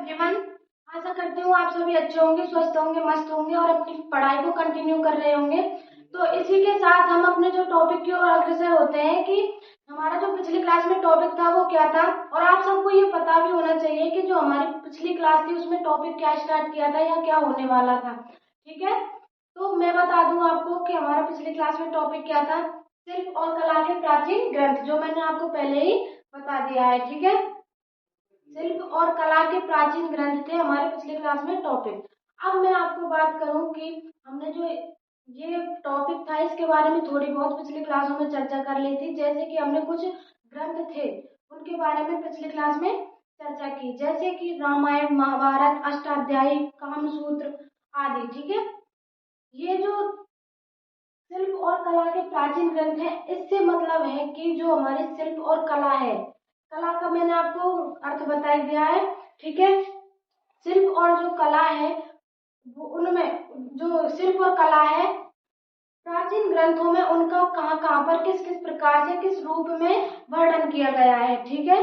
Everyone, आशा करती हूँ आप सभी अच्छे होंगे, स्वस्थ होंगे, मस्त होंगे और अपनी पढ़ाई को कंटिन्यू कर रहे होंगे। तो इसी के साथ हम अपने जो टॉपिक की ओर अग्रसर होते हैं कि हमारा जो पिछली क्लास में टॉपिक था वो क्या था। और आप सबको ये पता भी होना चाहिए कि जो हमारी पिछली क्लास थी उसमें टॉपिक क्या स्टार्ट किया था या क्या होने वाला था। ठीक है, तो मैं बता दूं आपको कि हमारा पिछली क्लास में टॉपिक क्या था। शिल्प और कला के प्राचीन ग्रंथ, जो मैंने आपको पहले ही बता दिया है। ठीक है, शिल्प और कला के प्राचीन ग्रंथ थे हमारे पिछले क्लास में टॉपिक। अब मैं आपको बात करूं कि हमने जो ये टॉपिक था इसके बारे में थोड़ी बहुत पिछली क्लासों में चर्चा कर ली थी। जैसे कि हमने कुछ ग्रंथ थे उनके बारे में पिछली क्लास में चर्चा की, जैसे कि रामायण, महाभारत, अष्टाध्यायी, कामसूत्र आदि। ठीक है, ये जो शिल्प और कला के प्राचीन ग्रंथ है, इससे मतलब है कि जो हमारी शिल्प और कला है, कला का मैंने आपको अर्थ बता दिया है। ठीक है, शिल्प और जो कला है वो, उनमें जो शिल्प और कला है प्राचीन ग्रंथों में उनका कहाँ कहाँ पर किस किस प्रकार से किस रूप में वर्णन किया गया है। ठीक है,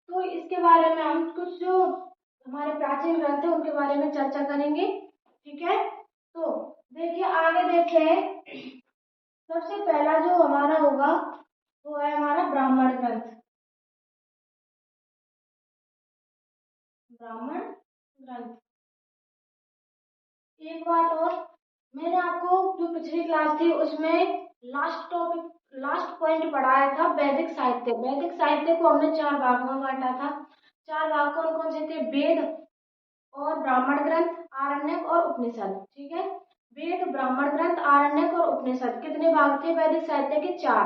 तो इसके बारे में हम कुछ जो हमारे प्राचीन ग्रंथ है उनके बारे में चर्चा करेंगे। ठीक है, तो देखिए आगे देखते हैं। सबसे पहला जो हमारा होगा वो है हमारा ब्राह्मण ग्रंथ। ब्राह्मण ग्रंथ, एक बात और, मैंने आपको जो पिछली क्लास थी उसमें लास्ट पॉइंट पढ़ाया था वैदिक साहित्य। वैदिक साहित्य को हमने 4 भागों में बांटा था। 4 भाग कौन कौन से थे? वेद और ब्राह्मण ग्रंथ, आरण्यक और उपनिषद। ठीक है, वेद, ब्राह्मण ग्रंथ, आरण्यक और उपनिषद, कितने भाग थे वैदिक साहित्य के? 4।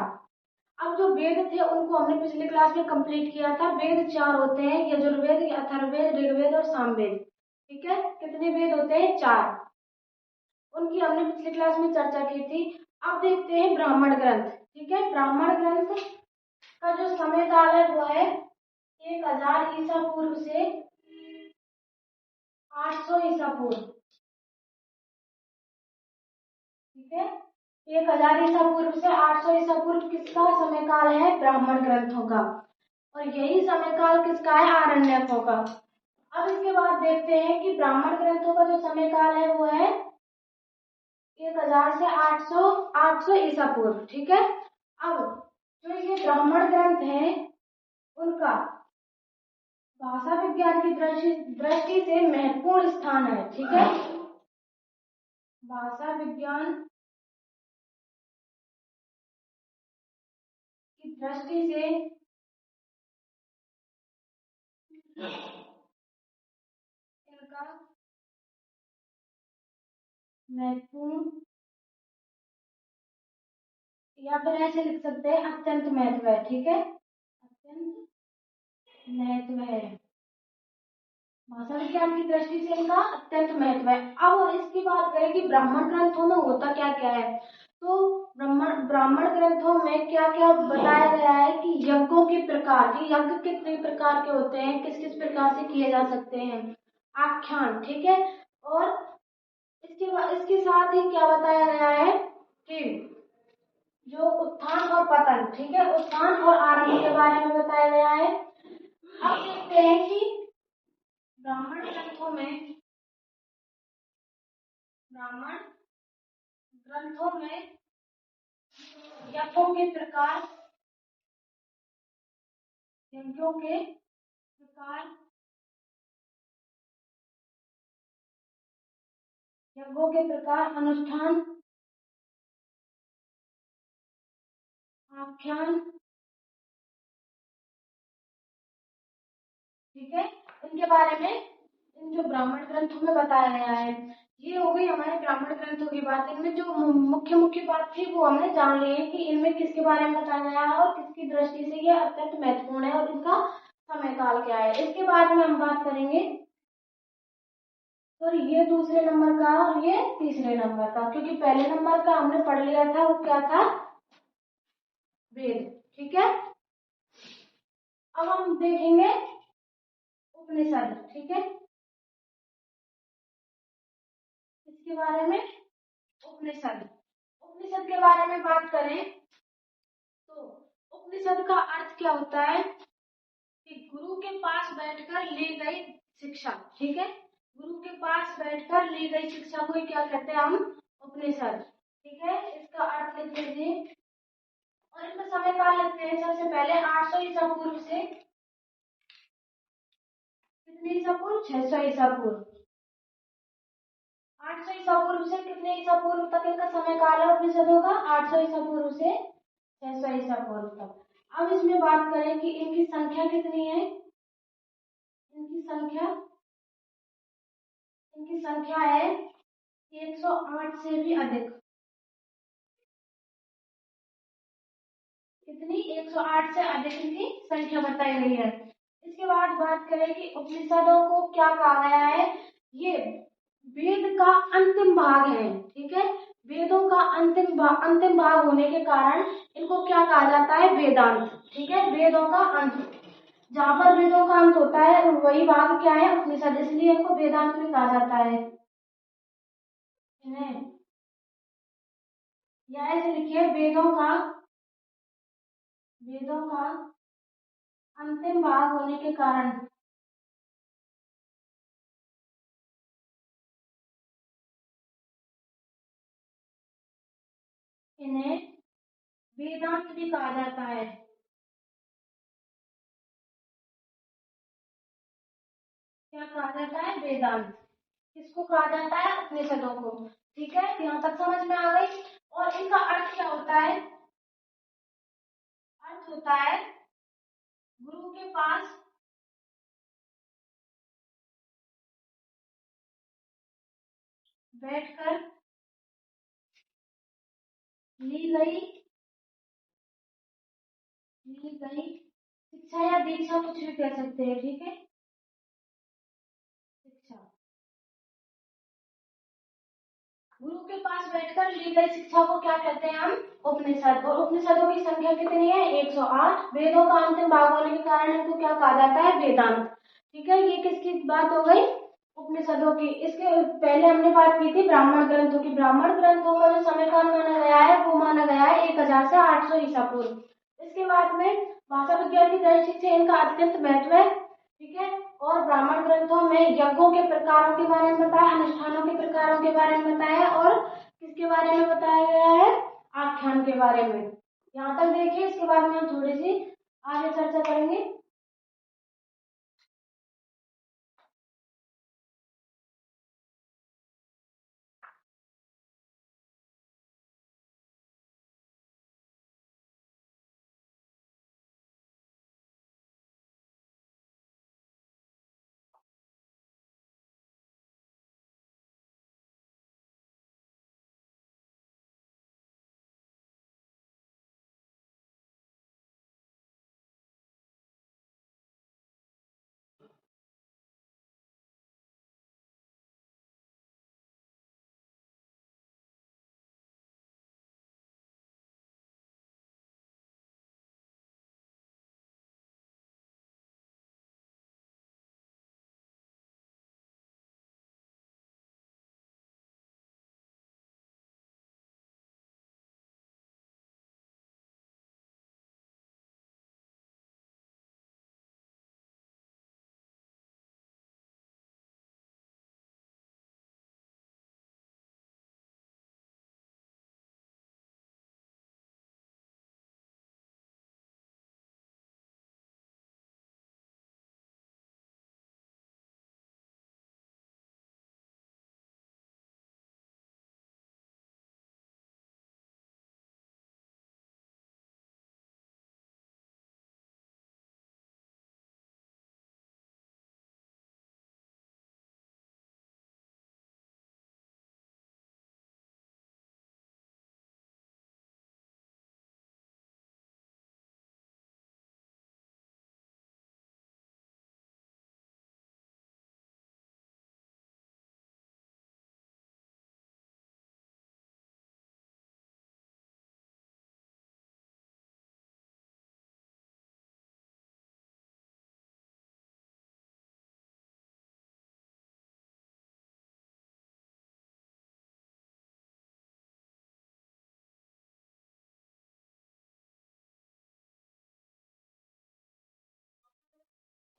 अब जो वेद थे उनको हमने पिछली क्लास में कंप्लीट किया था। वेद 4 होते हैं, यजुर्वेद, अथर्ववेद, ऋग्वेद और सामवेद। ठीक है, कितने वेद होते हैं? 4। उनकी हमने पिछली क्लास में चर्चा की थी। अब देखते हैं ब्राह्मण ग्रंथ। ठीक है, ब्राह्मण ग्रंथ का जो समय काल है वो है 1000 ईसा पूर्व से 800 ईसा पूर्व। ठीक है, 1000 ईसा पूर्व से 800 ईसा पूर्व किसका समय काल है? ब्राह्मण ग्रंथों का। और यही समय काल किसका है? आरण्यकों का। अब इसके बाद देखते हैं कि ब्राह्मण ग्रंथों का जो समय काल है वो है 1000 से 800 ईसा पूर्व। ठीक है, अब जो ये ब्राह्मण ग्रंथ है उनका भाषा विज्ञान की दृष्टि से महत्वपूर्ण स्थान है। ठीक है, भाषा विज्ञान की दृष्टि से इनका महत्वपूर्ण, या फिर ऐसे लिख सकते हैं अत्यंत महत्व है। ठीक है, अत्यंत महत्व है, भाषा विज्ञान की दृष्टि से इनका अत्यंत महत्व है। अब इसकी बात करें कि ब्राह्मण ग्रंथों में होता क्या क्या है, तो ब्राह्मण ग्रंथों में क्या क्या बताया गया है कि यज्ञों के प्रकार, कि यज्ञ कितने प्रकार के होते हैं, किस किस प्रकार से किए जा सकते हैं, आख्यान। ठीक है, और इसके साथ ही क्या बताया गया है कि जो उत्थान और पतन, ठीक है, उत्थान और आरंभ के बारे में बताया गया है। अब देखते हैं कि ब्राह्मण ग्रंथों में यज्ञों के प्रकार, यज्ञों के प्रकार, यज्ञों के प्रकार, अनुष्ठान, आख्यान। ठीक है, इनके बारे में इन जो ब्राह्मण ग्रंथों में बताया गया है। ये हो गई हमारे ब्राह्मण ग्रंथों की बात। इनमें जो मुख्य मुख्य बात थी वो हमने जान ली है कि इनमें किसके बारे में बताया गया है और किसकी दृष्टि से ये अत्यंत महत्वपूर्ण है और इनका समय काल क्या है। इसके बाद में हम बात करेंगे, तो ये दूसरे नंबर का और ये तीसरे नंबर का, क्योंकि पहले नंबर का हमने पढ़ लिया था वो क्या था? वेद। ठीक है, अब हम देखेंगे उपनिषद। ठीक है, इसके बारे में उपनिषद, उपनिषद के बारे में बात करें तो उपनिषद का अर्थ क्या होता है कि गुरु के पास बैठकर ली गई शिक्षा, ठीक है। गुरु के पास बैठकर ली गई शिक्षा को क्या कहते हैं हम? उपनिषद, ठीक है। इसका अर्थ लिख लीजिए। और इसमें समय काल लिखते हैं। सबसे पहले 800 ईसा पूर्व से कितने ईसा पूर्व? 600 ईसा पूर्व। 800 ईसा पूर्व से कितने ईसा पूर्व तक इनका समय काल है उपनिषदों का? 800 ईसा पूर्व से 600 ईसा पूर्व तक। अब इसमें बात करें कि इनकी संख्या कितनी है। इनकी संख्या है 108 से भी अधिक। कितनी? 108 से अधिक इनकी संख्या बताई गई है। इसके बाद बात करें कि उपनिषदों को क्या कहा गया है। ये वेद का अंतिम भाग है, ठीक है। वेदों का अंतिम भाग होने के कारण इनको क्या कहा जाता है? वेदांत, ठीक है। वेदों का अंत, जहाँ पर वेदों का अंत होता है वही भाग क्या है? उपनिषद, इसलिए इनको वेदांत भी कहा जाता है। इन्हें या ऐसे लिखिए, वेदों का अंतिम भाग होने के कारण इन्हें वेदांत भी कहा जाता है। क्या कहा जाता है? वेदांत। किसको कहा जाता है? उपनिषदों को, ठीक है। यहाँ तक समझ में आ गई। और इनका अर्थ क्या होता है? अर्थ होता है गुरु के पास बैठकर ली गई शिक्षा या दीक्षा, कुछ भी कह सकते हैं, ठीक है। शिक्षा, गुरु के पास बैठकर ली गई शिक्षा को क्या कहते हैं हम? उपनिषद। और उपनिषदों की संख्या कितनी है? 108। वेदों का अंतिम भाग होने के कारण इनको क्या कहा जाता है? वेदांत, ठीक है। ये किसकी बात हो गई? उपनिषदों की। इसके पहले हमने बात की थी ब्राह्मण ग्रंथों की। ब्राह्मण ग्रंथों का जो समय काल माना गया है वो माना गया है 1000 से 800 ईसा पूर्व। इसके बाद में भाषा विज्ञान की दृष्टि से इनका अत्यंत महत्व है, ठीक है। और ब्राह्मण ग्रंथों में यज्ञों के प्रकारों के बारे में बताया, अनुष्ठानों के प्रकारों के बारे में बताया, और किसके बारे में बताया गया है? आख्यान के बारे में। यहाँ तक देखिए। इसके बाद में हम थोड़ी सी आगे चर्चा करेंगे।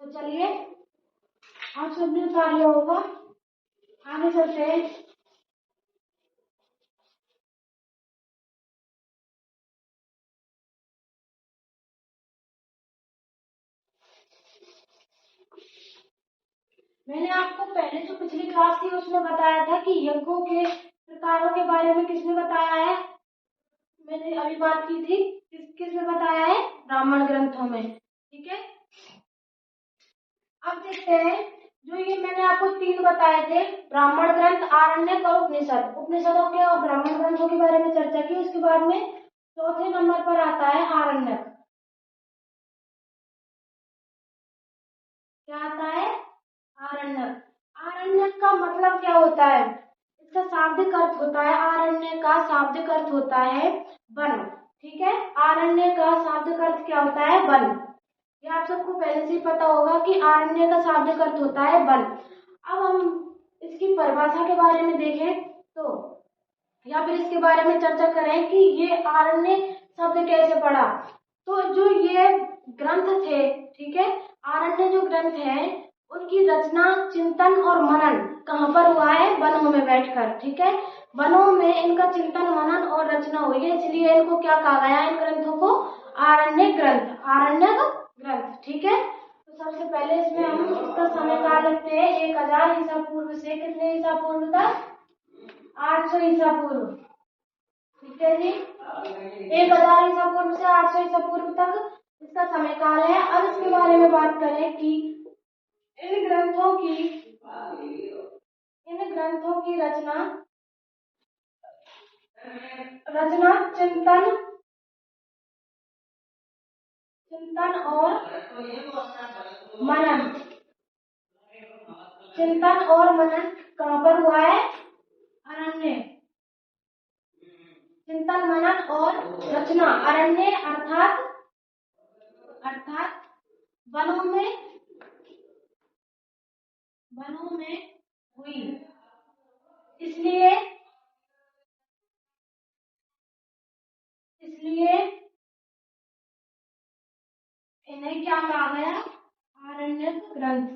तो चलिए आप सबने उतार लिया होगा। आगे चलते हैं। मैंने आपको पहले जो पिछली क्लास थी उसमें बताया था कि यज्ञों के प्रकारों के बारे में किसने बताया है। मैंने अभी बात की थी, किसने बताया है, ब्राह्मण ग्रंथों में। ठीक है, अब देखते हैं। जो ये मैंने आपको 3 बताए थे, ब्राह्मण ग्रंथ, आरण्यक और उपनिषद। उपनिषदों के और ब्राह्मण ग्रंथों के बारे में चर्चा की। उसके बाद में चौथे नंबर पर आता है आरण्यक। क्या आता है, आरण्यक। आरण्यक का मतलब क्या होता है, इसका शाब्दिक अर्थ होता है, आरण्य का शाब्दिक अर्थ होता है वन। ठीक है, आरण्य का शाब्दिक अर्थ क्या होता है, वन। ये आप सबको पहले से ही पता होगा कि आरण्य का शाब्दिक अर्थ होता है वन। अब हम इसकी परिभाषा के बारे में देखें तो, या फिर इसके बारे में चर्चा करें कि ये आरण्य शब्द कैसे पड़ा। तो जो ये ग्रंथ थे, ठीक है, आरण्य जो ग्रंथ है उनकी रचना, चिंतन और मनन कहाँ पर हुआ है, वनों में बैठकर। ठीक है, वनों में इनका चिंतन, मनन और रचना हुई है, इसलिए इनको क्या कहा गया, इन ग्रंथों को आरण्य ग्रंथ, आरण्य ग्रंथ। ठीक है, तो सबसे पहले इसमें हम इसका समय काल लिखते हैं 1000 ईसा पूर्व से कितने ईसा पूर्व तक, 800 ईसा पूर्व। ठीक है जी, 1000 ईसा पूर्व से 800 ईसा पूर्व तक इसका समय काल है। अब इसके बारे में बात करें कि इन ग्रंथों की रचना, चिंतन और मनन, चिंतन और मनन कहाँ पर हुआ है, अरण्य। चिंतन, मनन और रचना अरण्य अर्थात वनों में हुई। इसलिए इन्हें क्या कहा गया, आरण्यक ग्रंथ,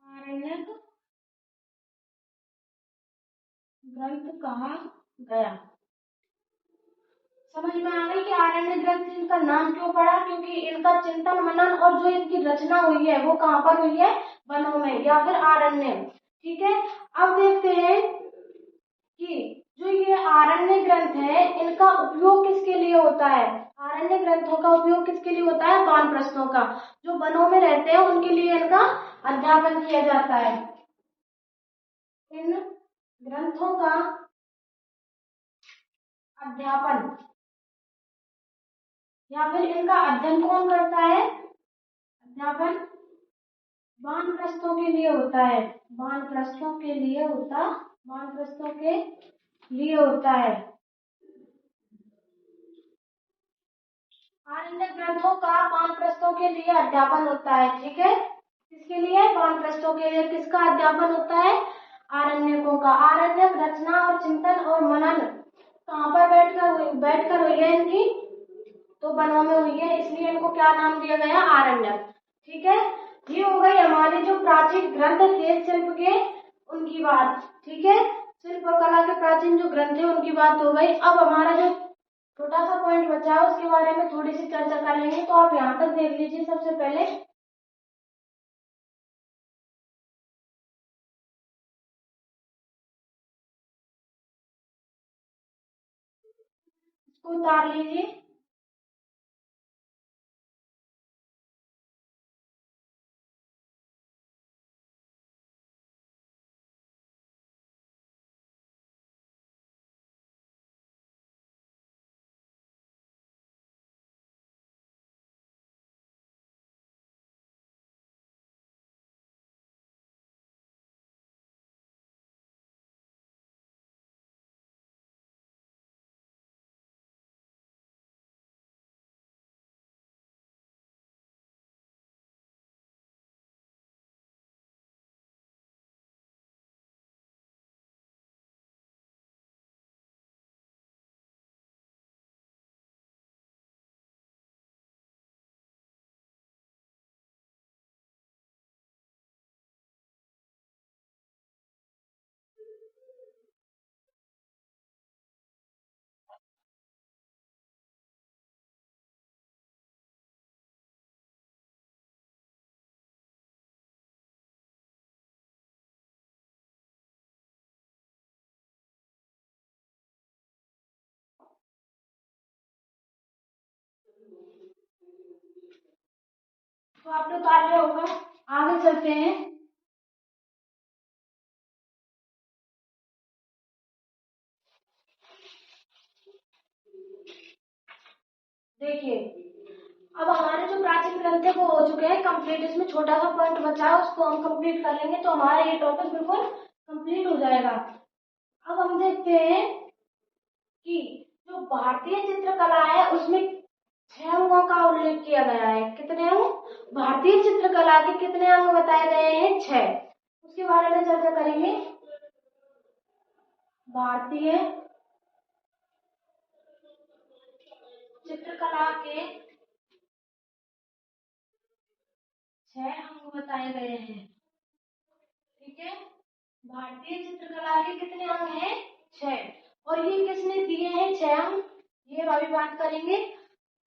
आरण्यक ग्रंथ कहा गया। समझ में आ गई कि आरण्य ग्रंथ इनका नाम क्यों पड़ा, क्योंकि इनका चिंतन, मनन और जो इनकी रचना हुई है वो कहाँ पर हुई है, वनों में या फिर आरण्य। ठीक है, अब देखते हैं कि जो ये आरण्य ग्रंथ है इनका उपयोग किसके लिए होता है। आरण्य ग्रंथों का उपयोग किसके लिए होता है, वानप्रस्थों का, जो वनों में रहते हैं उनके लिए इनका अध्यापन किया जाता है। इन ग्रंथों का अध्यापन या फिर इनका अध्ययन कौन करता है, अध्यापन वानप्रस्थों के लिए होता है, वानप्रस्थों के लिए होता है। आरण्य ग्रंथों का वानप्रस्थों के लिए अध्यापन होता है। ठीक है, किसके लिए, वानप्रस्थों के लिए। किसका अध्यापन होता है, आरण्यकों का। आरण्यक रचना और चिंतन और मनन कहाँ पर बैठकर हुई है इनकी, तो वनों में हुई है, इसलिए इनको क्या नाम दिया गया, आरण्यक। ठीक है, ये हो गई हमारे जो प्राचीन ग्रंथ थे शिल्प के, उनकी बात। ठीक है, शिल्प और कला के प्राचीन जो ग्रंथ थे उनकी बात हो गई। अब हमारा जो छोटा सा पॉइंट बचा है उसके बारे में थोड़ी सी चर्चा कर लेंगे। तो आप यहाँ तक देख लीजिए। सबसे पहले इसको उतार लीजिए। तो आपने उतार लिया होगा। आगे चलते हैं। देखिए, अब हमारे जो प्राचीन ग्रंथ है वो हो चुके हैं कंप्लीट। इसमें छोटा सा पॉइंट बचा है, उसको हम कंप्लीट कर लेंगे तो हमारा ये टॉपिक बिल्कुल कंप्लीट हो जाएगा। अब हम देखते हैं कि जो भारतीय चित्रकला है उसमें 6 अंगों का उल्लेख किया गया है। कितने अंग? भारतीय चित्रकला के कितने अंग बताए गए हैं? 6। उसके बारे में चर्चा करेंगे। भारतीय चित्रकला के 6 अंग बताए गए हैं। ठीक है, भारतीय चित्रकला के कितने अंग हैं? 6। और ये किसने दिए हैं 6 अंग, ये अभी बात करेंगे।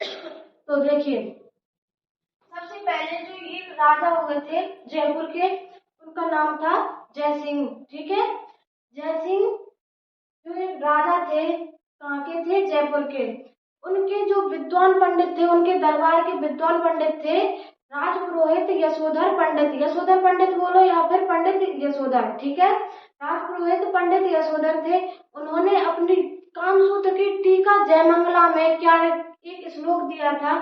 तो देखिए, सबसे पहले जो ये राजा हुए थे जयपुर के, उनका नाम था जयसिंह। ठीक है, जयसिंह जो एक राजा थे, कहाँ के थे? जयपुर के। उनके जो विद्वान पंडित थे, उनके दरबार के विद्वान पंडित थे राजपुरोहित यशोधर पंडित। यशोधर पंडित बोलो या फिर पंडित यशोधर। ठीक है, राजपुरोहित पंडित यशोधर थे। उन्होंने अपनी कामसूत्र की टीका जयमंगला में क्या एक श्लोक दिया था?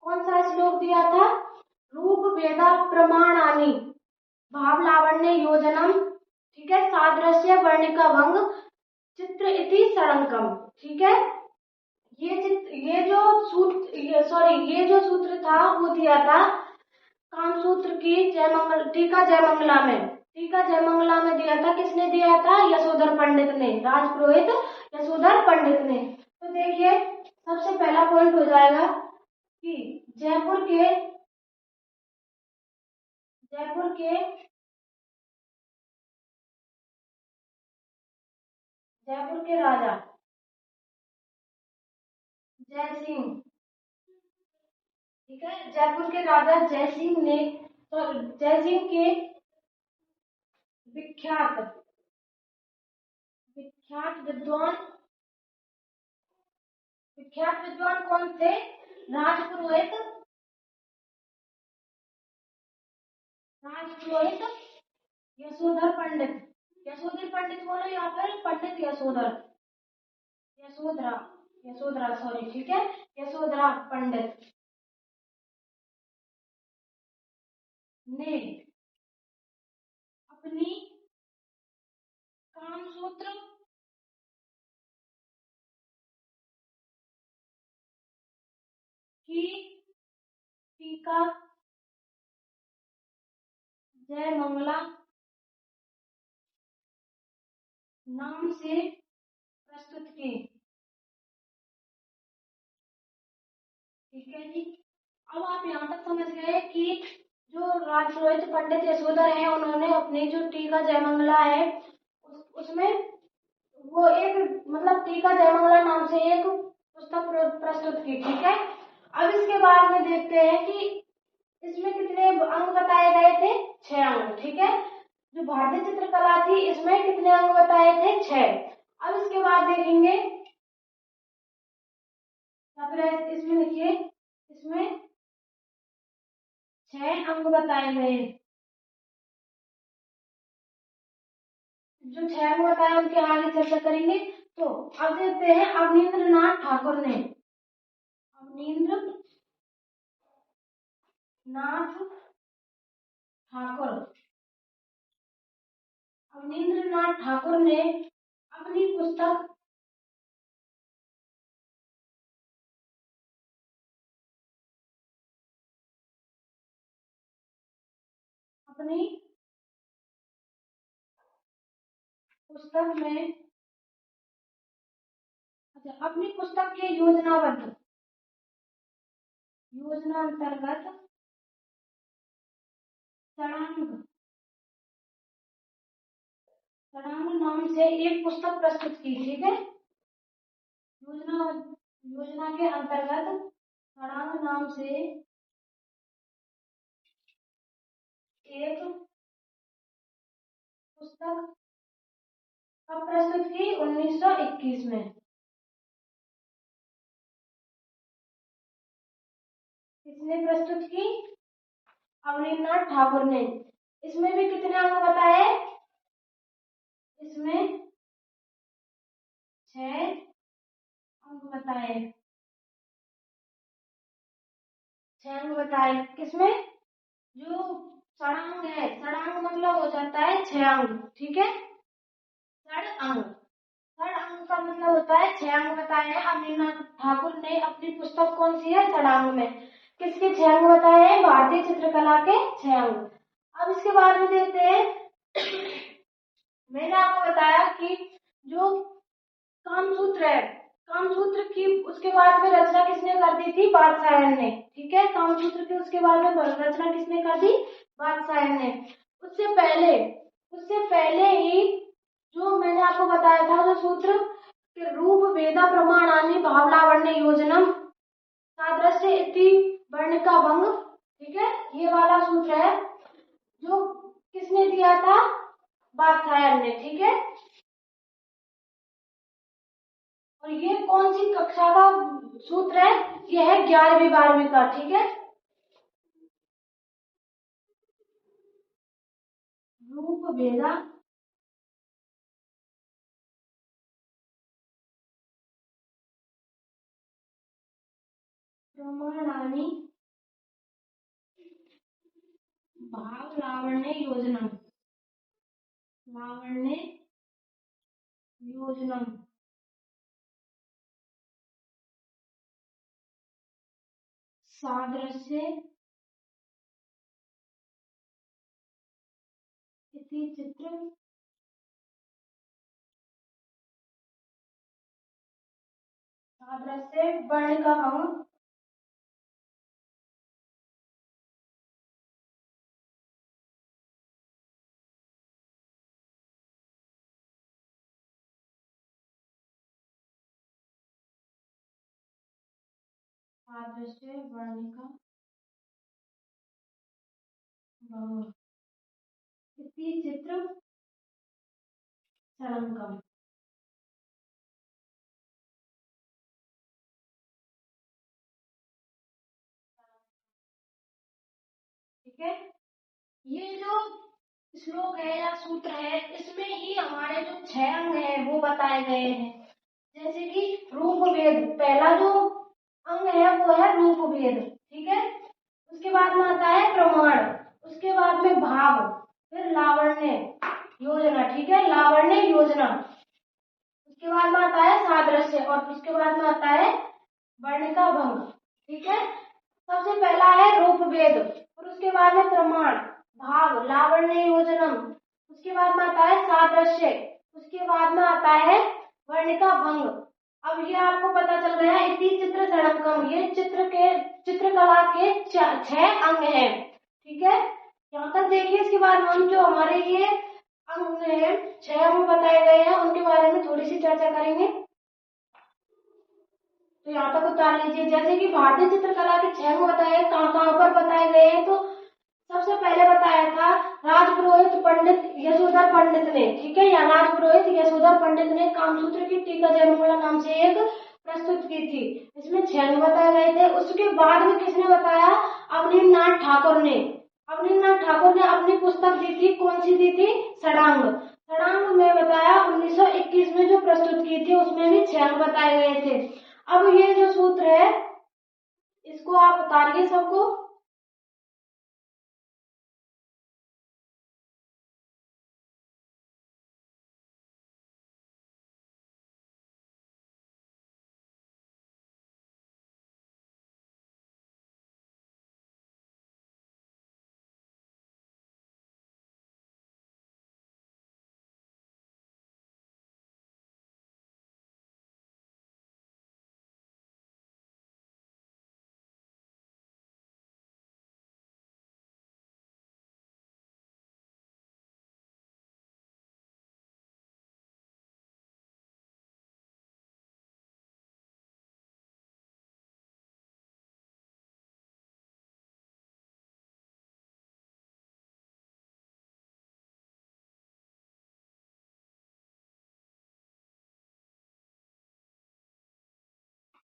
कौन सा श्लोक दिया था? रूप वेदा प्रमाणानि भाव लावण्य योजनम। ठीक है, सादृश्य वर्णिका भंग चित्र इति षडंकम। ठीक है, ये जो सूत्र था वो दिया था कामसूत्र की टीका जयमंगला में। टीका जयमंगला में दिया था, किसने दिया था? यशोधर पंडित ने, राजपुरोहित यशोधर पंडित ने। तो देखिए, सबसे पहला पॉइंट हो जाएगा कि जयपुर के राजा जयसिंह। ठीक है, जयपुर के राजा जयसिंह ने, तो जयसिंह के विख्यात विद्वान कौन थे? राजपुरोहित यशोधर पंडित। यशोधर पंडित बोलो या फिर पंडित यशोधरा सॉरी। ठीक है, यशोधरा पंडित ने अपनी कामसूत्र की टीका जयमंगला नाम से प्रस्तुत की। ठीक है जी, अब आप यहाँ तक समझ गए कि जो राजपुरोहित पंडित यशोधर हैं, उन्होंने अपनी जो टीका जयमंगला है उसमें वो एक मतलब टीका जयमंगला नाम से एक पुस्तक प्रस्तुत की। ठीक है, अब इसके बाद में देखते हैं कि इसमें कितने अंग बताए गए थे? 6 अंग। ठीक है, जो भारतीय चित्रकला थी इसमें कितने अंग बताए थे? 6। अब इसके बाद देखेंगे, या फिर इसमें लिखिए, इसमें 6 अंग बताए गए। जो 6 अंग बताए उनके आगे चर्चा करेंगे। तो अब देखते हैं अवनींद्र नाथ ठाकुर ने, अवनींद्र नाथ ठाकुर अवनींद्र नाथ ठाकुर ने अपनी पुस्तक अपनी पुस्तक में अपनी पुस्तक के योजना अंतर्गत षडांग नाम से एक पुस्तक प्रस्तुत की। ठीक है, योजना के अंतर्गत षडांग नाम से एक पुस्तक कब प्रस्तुत की? 1921 में। किसने प्रस्तुत की? अवनींद्रनाथ ठाकुर ने। इसमें भी कितने अंक बताए? इसमें 6 अंक बताए। 6 अंक बताए। किसमें? जो षडांग है, षडांग मतलब हो जाता है 6 अंक, ठीक है। षडांग, षडांग का मतलब होता है 6 अंक बताए हैं अवनींद्रनाथ ठाकुर ने अपनी पुस्तक कौन सी है? षडांग में। किसके 6 अंक बताए हैं? भारतीय चित्रकला के 6 अंक। अब इसके बाद में देखते हैं मैंने आपको बताया कि जो कामसूत्र है, कामसूत्र की उसके बाद में रचना किसने कर दी थी? बादशाहन ने, ठीक है। कामसूत्र की उसके बाद में रचना किसने कर दी? बादशाहन ने। उससे पहले ही जो मैंने आपको बताया था, जो सूत्र के रूप वेदा प्रमाणानि भाव लावण्य योजनम सादृश्य इति वर्ण का भंग, ठीक है, ये वाला सूत्र है जो किसने दिया था? बादशाहन ने, ठीक है। और ये कौन सी कक्षा का सूत्र है? ये है 11वीं 12वीं का, ठीक है। रूप वेदा प्रमाणानि भाव लावण्य योजनम, लावण्य योजनम सादृश्य इति चित्र सादृश्य वर्ण का भंग, सादृश्य वर्ण का भंग इति चित्र सरंगम, ठीक है। ये जो श्लोक है या सूत्र है, इसमें ही हमारे जो 6 अंग है वो बताए गए हैं। जैसे कि रूप भेद, पहला जो अंग है वो है रूप भेद, ठीक है। उसके बाद में आता है प्रमाण, उसके बाद में भाव, फिर लावण्य योजना, ठीक है, लावण्य योजना। उसके बाद में आता है सादृश्य और उसके बाद में आता है वर्ण का भंग, ठीक है। सबसे पहला है रूप भेद, और उसके बाद में प्रमाण, भाव, लावण्य योजनम, उसके बाद में आता है सादृश्य, उसके बाद में आता है वर्ण का भंग। अब ये आपको पता चल गया इसी चित्र षडंगम, ये चित्रकला के 6 अंग हैं, ठीक है। यहाँ तक देखिए। इसके बाद हम जो हमारे ये अंग है, 6 अंग बताए गए हैं, उनके बारे में थोड़ी सी चर्चा करेंगे। तो यहाँ तक उतार लीजिए। जैसे कि भारतीय चित्रकला के 6 अंग बताए, कहाँ कहाँ पर बताए गए हैं, तो सबसे पहले बताया था राजपुरोहित पंडित यशोधर पंडित ने, ठीक है। यहाँ राजपुरोहित यशोधर पंडित ने कामसूत्र की टीका जयमंगला नाम से एक प्रस्तुत की थी। इसमें 6 अंग बताए गए थे। उसके बाद में किसने बताया? अवनींद्रनाथ ठाकुर ने। अवनींद्रनाथ ठाकुर ने अपनी पुस्तक दी थी, कौन सी दी थी? षडांग। षडांग में बताया 1921 में जो प्रस्तुत की थी, उसमें भी 6 अंग बताए गए थे। अब ये जो सूत्र है, इसको आप उतारिए सबको।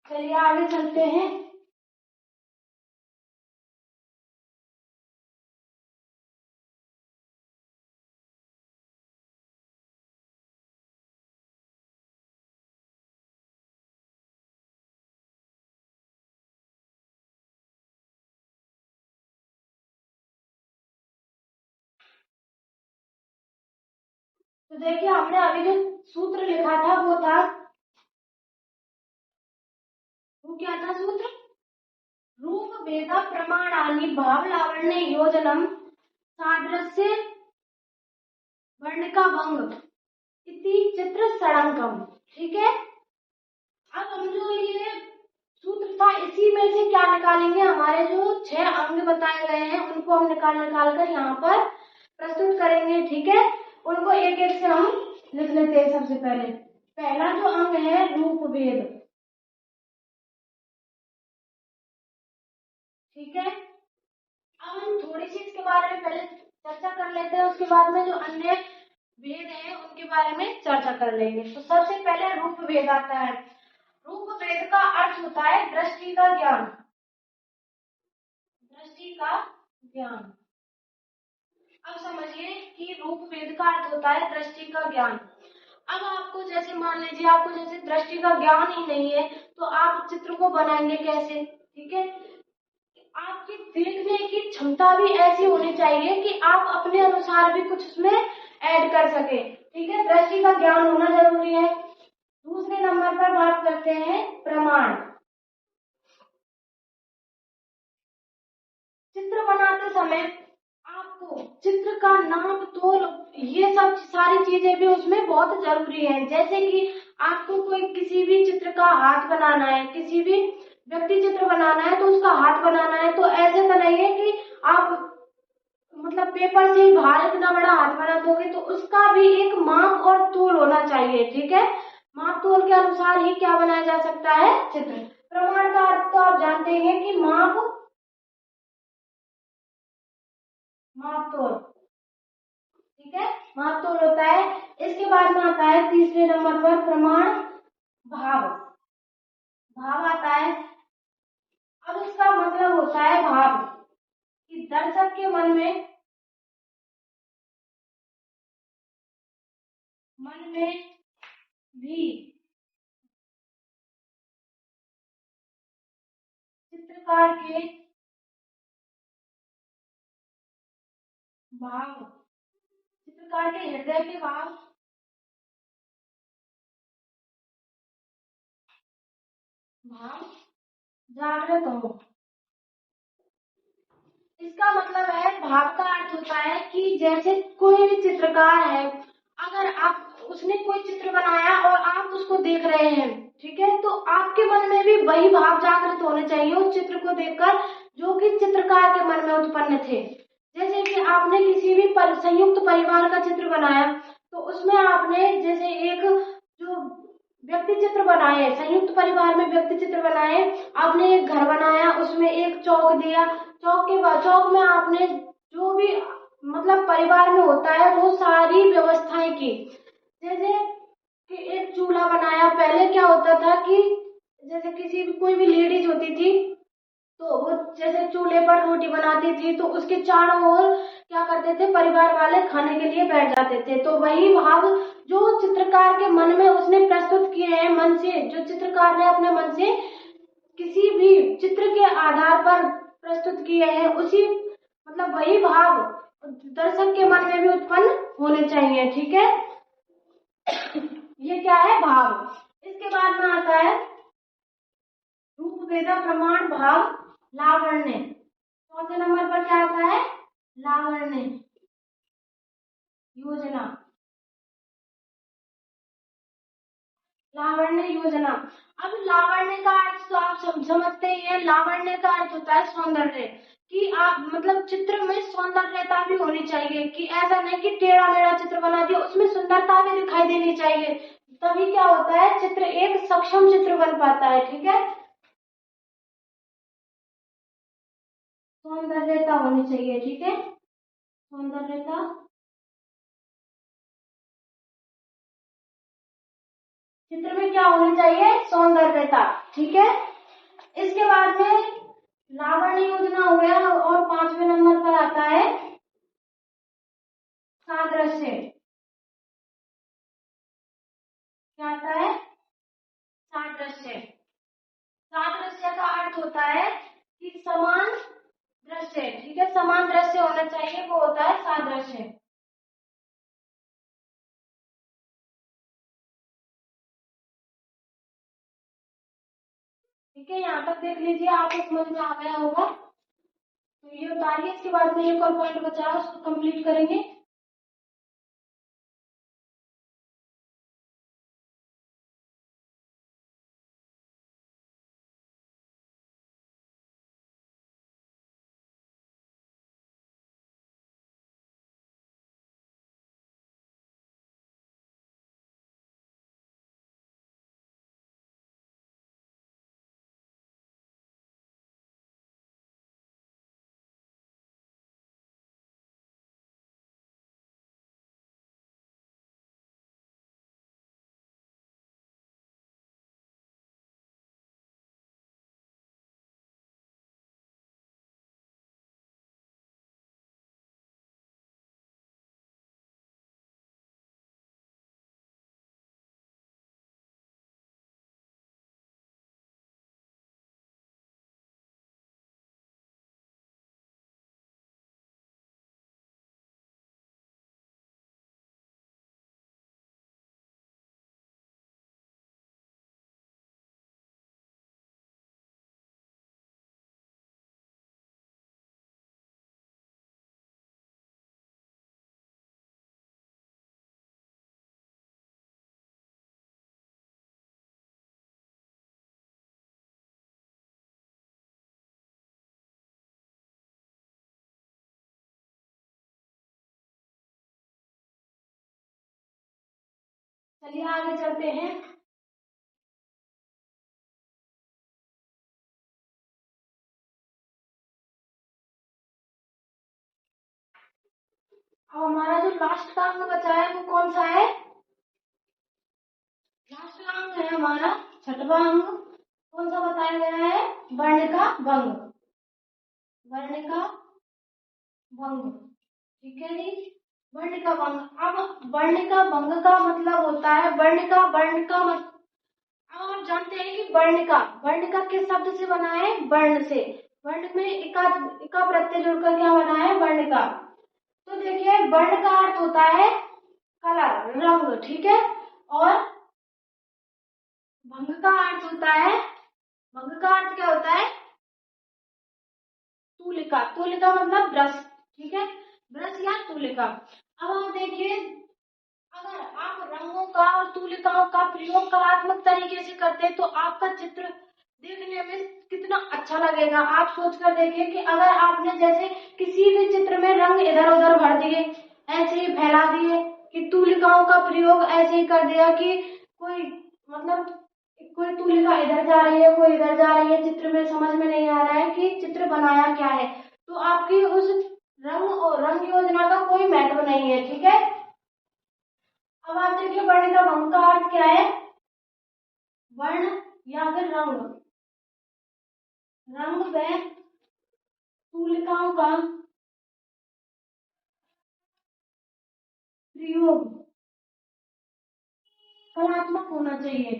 चलिए आगे चलते हैं। तो देखिए हमने अभी जो सूत्र लिखा था वो क्या था सूत्र? रूप भेद प्रमाणानि भाव लावण्य योजनम सादृश्य वर्णिका भंग इति चित्र सड़ंकम। ठीक है, अब हम जो ये सूत्र था इसी में से क्या निकालेंगे, हमारे जो 6 अंग बताए गए हैं उनको हम निकाल कर यहाँ पर प्रस्तुत करेंगे। ठीक है, उनको एक एक से हम लिख लेते हैं। सबसे पहला जो अंग है रूप भेद। ठीक है, अब हम थोड़ी सी इसके बारे में पहले चर्चा कर लेते हैं, उसके बाद में जो अन्य भेद है उनके बारे में चर्चा कर लेंगे। तो सबसे पहले रूप भेद आता है। रूप भेद का अर्थ होता है दृष्टि का ज्ञान। दृष्टि का ज्ञान। अब समझिए कि रूप भेद का अर्थ होता है दृष्टि का ज्ञान। अब आपको जैसे मान लीजिए आपको जैसे दृष्टि का ज्ञान ही नहीं है तो आप चित्र को बनाएंगे कैसे? ठीक है, आपकी देखने की क्षमता भी ऐसी होनी चाहिए कि आप अपने अनुसार भी कुछ उसमें ऐड कर सके। ठीक है, दृष्टि का ज्ञान होना जरूरी है। दूसरे नंबर पर बात करते हैं प्रमाण। चित्र बनाते समय आपको चित्र का नाप तोल ये सब सारी चीजें भी उसमें बहुत जरूरी है। जैसे कि आपको कोई किसी भी चित्र का हाथ बनाना है, किसी भी व्यक्ति चित्र बनाना है तो उसका हाथ बनाना है, तो ऐसे बनाइए कि आप मतलब पेपर से ही बाहर इतना बड़ा हाथ बना दोगे, तो उसका भी एक माप और तोल होना चाहिए। ठीक है, माप तोल के अनुसार ही क्या बनाया जा सकता है चित्र। प्रमाण का अर्थ तो आप जानते हैं कि माप तोल। ठीक है, माप तोल होता है। इसके बाद में आता है तीसरे नंबर पर प्रमाण भाव। भाव आता है। अब इसका मतलब होता है भाव कि दर्शक के मन में भी चित्रकार के भाव, चित्रकार के हृदय के भाव जागृत हो। इसका मतलब है भाव का अर्थ होता है कि जैसे कोई भी चित्रकार है, अगर आप उसने कोई चित्र बनाया और आप उसको देख रहे हैं, ठीक है, तो आपके मन में भी वही भाव जागृत होने चाहिए उस चित्र को देखकर जो कि चित्रकार के मन में उत्पन्न थे। जैसे कि आपने किसी भी संयुक्त परिवार का चित्र बनाया तो उसमें आपने जैसे एक जो व्यक्ति चित्र बनाए, संयुक्त परिवार में व्यक्ति चित्र बनाए, आपने एक घर बनाया, उसमें एक चौक दिया, चौक में आपने जो भी मतलब परिवार में होता है वो सारी व्यवस्थाएं की। जैसे कि एक चूल्हा बनाया। पहले क्या होता था कि जैसे किसी भी कोई भी लेडीज होती थी तो वो जैसे चूल्हे पर रोटी बनाती थी तो उसके चारों ओर क्या करते थे, परिवार वाले खाने के लिए बैठ जाते थे। तो वही भाव जो चित्रकार के मन में उसने प्रस्तुत किए हैं, मन से जो चित्रकार ने अपने मन से किसी भी चित्र के आधार पर प्रस्तुत किए हैं, उसी मतलब वही भाव दर्शक के मन में भी उत्पन्न होने चाहिए। ठीक है, ये क्या है भाव। इसके बाद में आता है रूप भेदा प्रमाण भाव लावण्य। चौथे नंबर पर क्या आता है लावण्य योजना। लावण्य योजना। अब लावण्य का अर्थ तो आप समझते ही हैं। लावण्य का अर्थ होता है सौंदर्य, कि आप मतलब चित्र में सौंदर्यता भी होनी चाहिए, कि ऐसा नहीं कि टेढ़ा मेढ़ा चित्र बना दिया, उसमें सुंदरता भी दिखाई देनी चाहिए। तभी क्या होता है चित्र एक सक्षम चित्र बन पाता है। ठीक है, सौंदर्यता होनी चाहिए। ठीक है, सौंदर्यता। चित्र में क्या होनी चाहिए सौंदर्यता। ठीक है, इसके बाद में लावण्य योजना हो गया और पांचवें नंबर पर आता है सादृश्य। क्या आता है सादृश्य। सादृश्य का अर्थ होता है कि समान दृश्य। ठीक है, समान दृश्य होना चाहिए, वो होता है सादृश्य। ठीक है, यहाँ तक देख लीजिए, आपको समझ में आ गया होगा। तो ये उतारिए, इसके बाद में एक और पॉइंट बचा है, उसको कंप्लीट करेंगे। चलिए आगे चलते हैं। अब हमारा जो लास्ट का अंग बचा है वो कौन सा है? लास्ट का अंग है हमारा छठवां अंग। कौन सा बताया गया है? वर्ण का भंग। वर्ण का भंग, ठीक है जी। वर्ण का भंग। अब वर्ण का भंग का मतलब होता है, वर्ण का अब आप जानते हैं कि वर्ण का किस शब्द से बना है? वर्ण से। वर्ण में इका प्रत्यय जुड़कर क्या बना है? वर्ण का। तो देखिए, वर्ण का अर्थ होता है कलर, रंग, ठीक है। और भंग का अर्थ होता है, भंग का अर्थ क्या होता है? तूलिका। तूलिका मतलब ब्रश, ठीक है, ब्रश या तूलिका। अब आप देखिए, अगर आप रंगों का और तूलिकाओं का प्रयोग कलात्मक तरीके से करते हैं तो आपका चित्र देखने में कितना अच्छा लगेगा। आप सोच कर देखिए कि अगर आपने जैसे किसी भी चित्र में रंग इधर उधर भर दिए, ऐसे ही फैला दिए, कि तूलिकाओं का प्रयोग ऐसे ही कर दिया कि कोई मतलब कोई तूलिका इधर जा रही है, कोई इधर जा रही है, चित्र में समझ में नहीं आ रहा है कि चित्र बनाया क्या है, तो आपकी उस रंग और रंग योजना का कोई महत्व नहीं है, ठीक है। अब आप देखिए, वर्ण का भंग का अर्थ क्या है? वर्ण या फिर रंग, रंग व तूलिकाओं का प्रयोग कलात्मक होना चाहिए,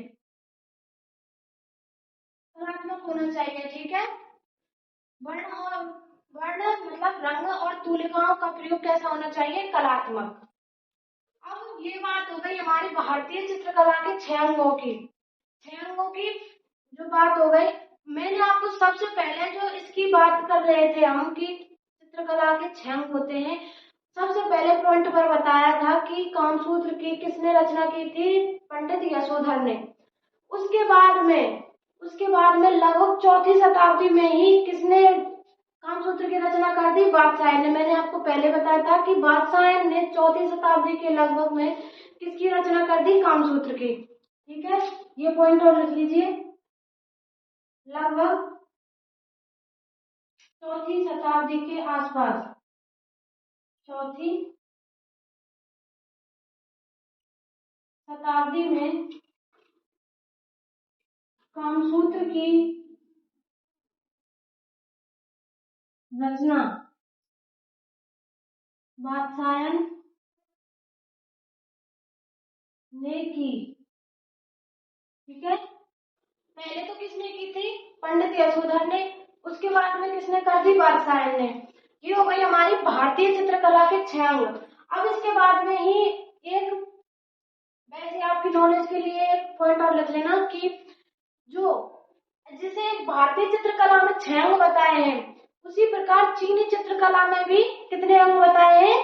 कलात्मक होना चाहिए, ठीक है। वर्ण मतलब रंग और तूलिकाओं का प्रयोग कैसा होना चाहिए? कलात्मक। अब ये बात हो गई हमारी भारतीय चित्रकला के 6 अंगों की। 6 अंगों की जो बात हो गई, मैंने आपको सबसे पहले जो इसकी बात कर रहे थे हम कि चित्रकला के 6 अंग होते हैं, सबसे पहले पॉइंट पर बताया था कि कामसूत्र की किसने रचना की थी? पंडित यशोधर ने। उसके बाद में लगभग 4वीं शताब्दी में ही किसने कामसूत्र की रचना कर दी? वात्स्यायन ने। मैंने आपको पहले बताया था कि वात्स्यायन ने 4वीं शताब्दी के लगभग में किसकी रचना कर दी? कामसूत्र की, ठीक है। ये पॉइंट और लिख लीजिए, लगभग 4वीं शताब्दी के आसपास, 4वीं शताब्दी में कामसूत्र की रचना वात्स्यायन ने की, ठीक है। पहले तो किसने की थी? पंडित यशोधर ने। उसके बाद में किसने कर दी? वात्स्यायन ने। ये हो गई हमारी भारतीय चित्रकला के 6 अंग। अब इसके बाद में ही एक, वैसे आपकी नॉलेज के लिए एक पॉइंट और लिख लेना कि जो जिसे भारतीय चित्रकला में 6 अंग बताए हैं, उसी प्रकार चीनी चित्रकला में भी कितने अंग बताए हैं?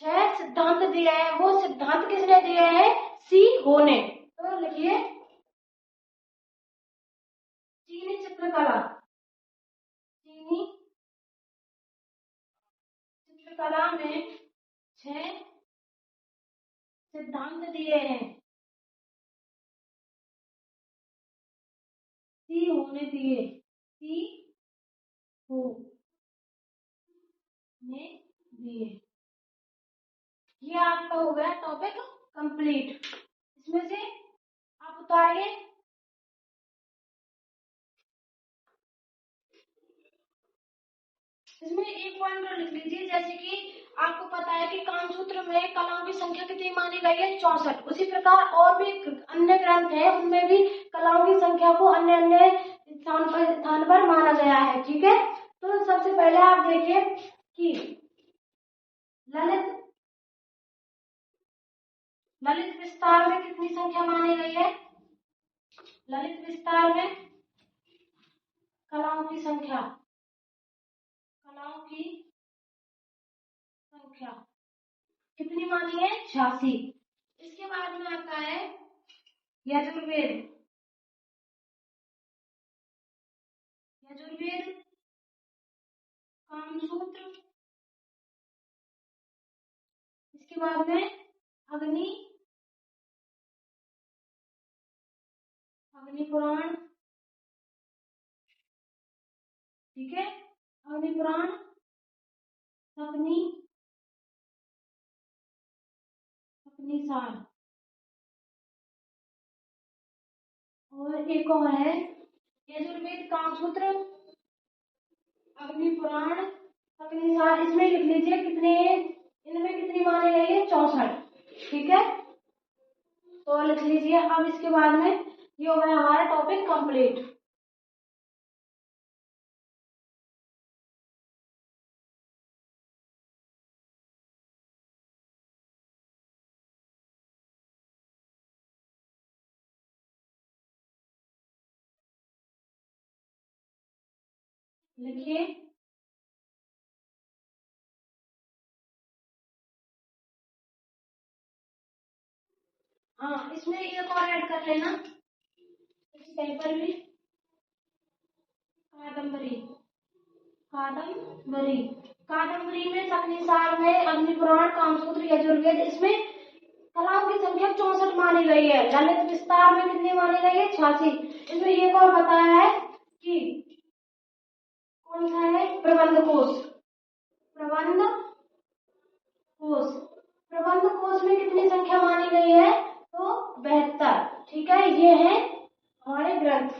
6 सिद्धांत दिए हैं। वो सिद्धांत किसने दिए हैं? सी हो ने। तो लिखिए चीनी चित्रकला, चीनी चित्रकला में 6 सिद्धांत दिए हैं, सी होने दिए, सी हो ने दिए। ये आपका हो गया टॉपिक कंप्लीट। इसमें से आप उतारिए। इसमें एक पॉइंट और लिख लीजिए, जैसे कि आपको पता है कि कामसूत्र में कलाओं की संख्या कितनी मानी गई है? 64। उसी प्रकार और भी अन्य ग्रंथ है, उनमें भी कलाओं की संख्या को अन्य अन्य स्थान पर माना गया है। ठीक है, तो सबसे पहले आप देखिए कि ललित विस्तार में कितनी संख्या मानी गई है? ललित विस्तार में कलाओं की संख्या कितनी मानी है? 86। इसके बाद में आता है यजुर्वेद। कामसूत्र, इसके बाद में अग्नि पुराण। ठीक है, अग्नि पुराण, सपनी सार, और एक और है यजुर्वेद, कामसूत्र, अग्नि पुराण, सपनी सार। इसमें लिख लीजिए कितने, इनमें कितनी मानी गई है? 64। ठीक है, तो लिख लीजिए। अब इसके बाद में ये हो गया हमारा टॉपिक कंप्लीट। लिखिए हाँ, इसमें एक और ऐड कर लेना इस पेपर में, कादम्बरी। कादम्बरी में सपनीसार में अग्निपुराण, कामसूत्र, यजुर्वेद, इसमें कलाओं की संख्या 64 मानी गई है। ललित विस्तार में कितनी मानी गई है? 86। इसमें एक और बताया है कि कौन सा है? प्रबंध कोश। प्रबंध कोश में कितनी संख्या मानी गई है? तो 72। ठीक है, ये है हमारे ग्रंथ।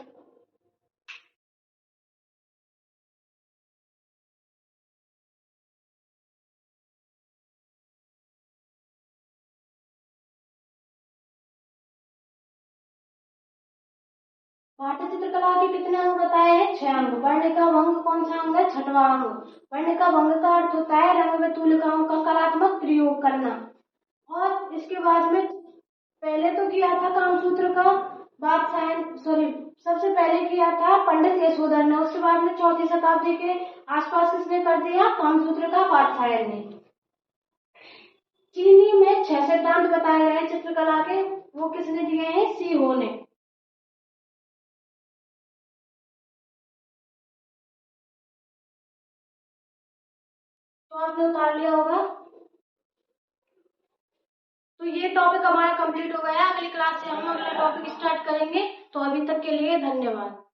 भारतीय चित्रकला के कितने अंग बताए हैं? 6 अंग। वर्णिका भंग कौन सा अंग है? 6वां अंग। वर्णिका भंग का अर्थ होता है रंग में तुलिकाओं का कलात्मक प्रयोग करना। और इसके बाद में पहले तो किया था कामसूत्र का सबसे पहले किया था पंडित यशोधर ने। उसके बाद में 4वीं शताब्दी के आसपास किसने कर दिया? कामसूत्र का वात्स्यायन ने। चीनी में 6 सिद्धांत बताए गए हैं चित्रकला के, वो किसने दिए हैं? सी हो ने। तो आपने उतार लिया होगा। तो ये टॉपिक हमारा कंप्लीट हो गया। अगली क्लास से हम अगला टॉपिक स्टार्ट करेंगे। तो अभी तक के लिए धन्यवाद।